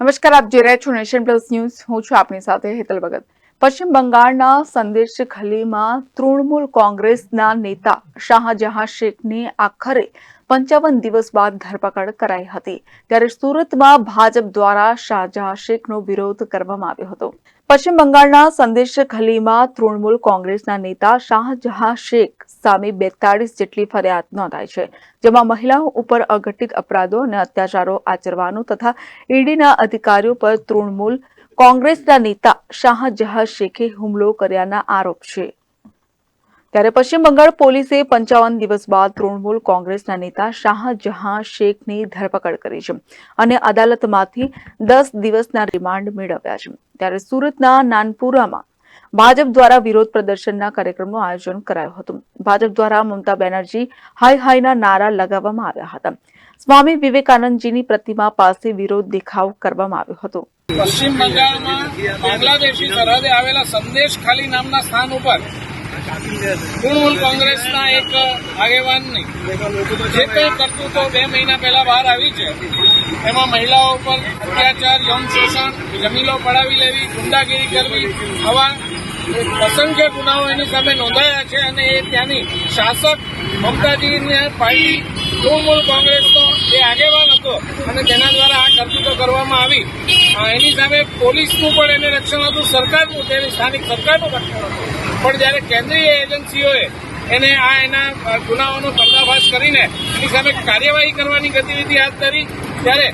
નમસ્કાર, આપ જોઈ રહ્યા છો નેશન પ્લસ ન્યૂઝ. હું છું આપની સાથે હેતલ ભગત. પશ્ચિમ બંગાળના સંદેશ ખલીમાં તૃણમૂલ કોંગ્રેસના નેતા શાહજહાં શેખની આખરે 55 દિવસ બાદ ધરપકડ કરાઈ હતી. ત્યારે સુરતમાં ભાજપ દ્વારા શાહજહાં શેખનો વિરોધ કરવામાં આવ્યો હતો. પશ્ચિમ બંગાળના સંદેશ ખલીમાં તૃણમૂલ કોંગ્રેસના નેતા શાહજહાં શેખ સામે 42 જેટલી ફરિયાદ નોંધાઈ છે, જેમાં મહિલાઓ ઉપર અઘટિત અપરાધો અને અત્યાચારો આચરવાનું તથા ઈડીના અધિકારીઓ પર તૃણમૂલ કોંગ્રેસના નેતા શાહજહાં શેખે હુમલો કર્યાના આરોપ છે. ત્યારે પશ્ચિમ બંગાળ પોલીસે 55 દિવસ બાદ તૃણમૂલ કોંગ્રેસના નેતા શાહજહાં શેખની ધરપકડ કરી છે અને અદાલતમાંથી 10 દિવસના રિમાન્ડ મેળવ્યા છે. ત્યારે સુરતના નાનપુરામાં ભાજપ દ્વારા વિરોધ પ્રદર્શનના કાર્યક્રમનું આયોજન કરાયું હતું. ભાજપ દ્વારા મમતા બેનર્જી હાય હાયના નારા લગાવવામાં આવ્યા હતા. સ્વામી વિવેકાનંદજીની પ્રતિમા પાસે વિરોધ દેખાવ કરવામાં આવ્યો હતો. પશ્ચિમ બંગાળમાં બાંગ્લાદેશી સરહદે આવેલા સંદેશ ખાલી નામના સ્થાન ઉપર તૃણમૂલ કોંગ્રેસના એક આગેવાનની જે કંઈ કરતૂતો 2 મહિના પહેલા બહાર આવી છે, એમાં મહિલાઓ ઉપર અત્યાચાર, યૌન શોષણ, જમીનો પડાવી લેવી, ગુંડાગીરી કરવી, આવા અસંખ્ય ગુનાઓ એની સામે નોંધાયા છે. અને એ ત્યાંની શાસક મમતાજીની પાર્ટી તૃણમૂલ કોંગ્રેસનો જે આગેવાન હતો અને તેના દ્વારા આ કરતૂતો કરવામાં આવી. એની સામે પોલીસનું પણ એને રક્ષણ હતું, સરકારનું, તેની સ્થાનિક સરકારનું રક્ષણ હતું. પણ જ્યારે કેન્દ્રીય એજન્સીઓએ એને એના ગુનાઓનો પર્દાફાશ કરીને એની સામે કાર્યવાહી કરવાની ગતિવિધિ હાથ ધરી, ત્યારે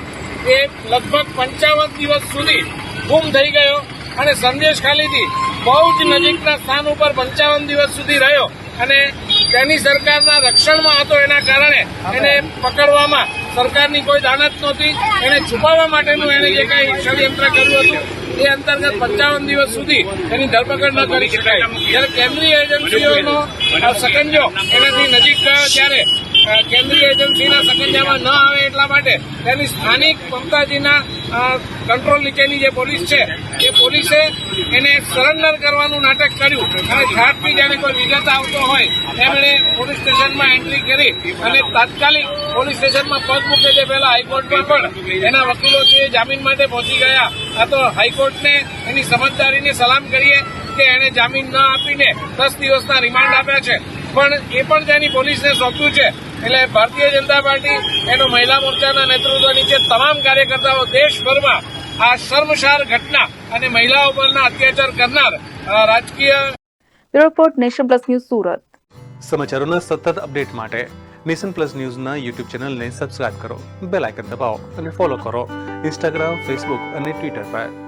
એ લગભગ 55 દિવસ સુધી ગુમ થઈ ગયો અને સંદેશ ખાલીથી બહુ જ નજીકના સ્થાન ઉપર 55 દિવસ સુધી રહ્યો અને તેની સરકારના રક્ષણમાં હતો. એના કારણે એને પકડવામાં સરકારની કોઈ દાનત નહોતી. એને છુપાવવા માટેનું એને જે કંઈ ષડયંત્ર કર્યું હતું એ અંતર્ગત 55 દિવસ સુધી એની ધરપકડ ન કરી શકાય. જ્યારે કેન્દ્રીય એજન્સીઓનો સકંજો એનાથી નજીક ગયો ત્યારે કેન્દ્રીય એજન્સીના સકંજામાં ન આવે એટલા માટે તેની સ્થાનિક મમતાજીના કંટ્રોલ નીચેની જે પોલીસ છે એ પોલીસે એને સરેન્ડર કરવાનું નાટક કર્યું અને ઝાટથી જાણે કોઈ વિગત આવતો હોય એમણે પોલીસ સ્ટેશનમાં એન્ટ્રી કરી અને તાત્કાલિક પોલીસ સ્ટેશનમાં પગ મૂકે તે પહેલા હાઈકોર્ટમાં પણ એના વકીલો છે જામીન માટે પહોંચી ગયા. આ તો હાઈકોર્ટને એની સમજદારીને સલામ કરીએ કે એને જામીન ન આપીને 10 દિવસના રિમાન્ડ આપ્યા છે, પણ એ પણ તેની પોલીસને સોંપ્યું છે. એટલે ભારતીય જનતા પાર્ટી એનો મહિલા મોરચાના નેતૃત્વ નીચે તમામ કાર્યકર્તાઓ દેશભરમાં આ શર્મસાર ઘટના અને મહિલાઓ પરના અત્યાચાર કરનાર રાજકીય report Nation Plus News Surat. સમાચારોના સતત અપડેટ માટે નેશન પ્લસ ન્યૂઝના યુટ્યુબ ચેનલને સબસ્ક્રાઇબ કરો, બેલ આઇકન દબાવો અને ફોલો કરો ઇન્સ્ટાગ્રામ, ફેસબુક અને ટ્વિટર પર.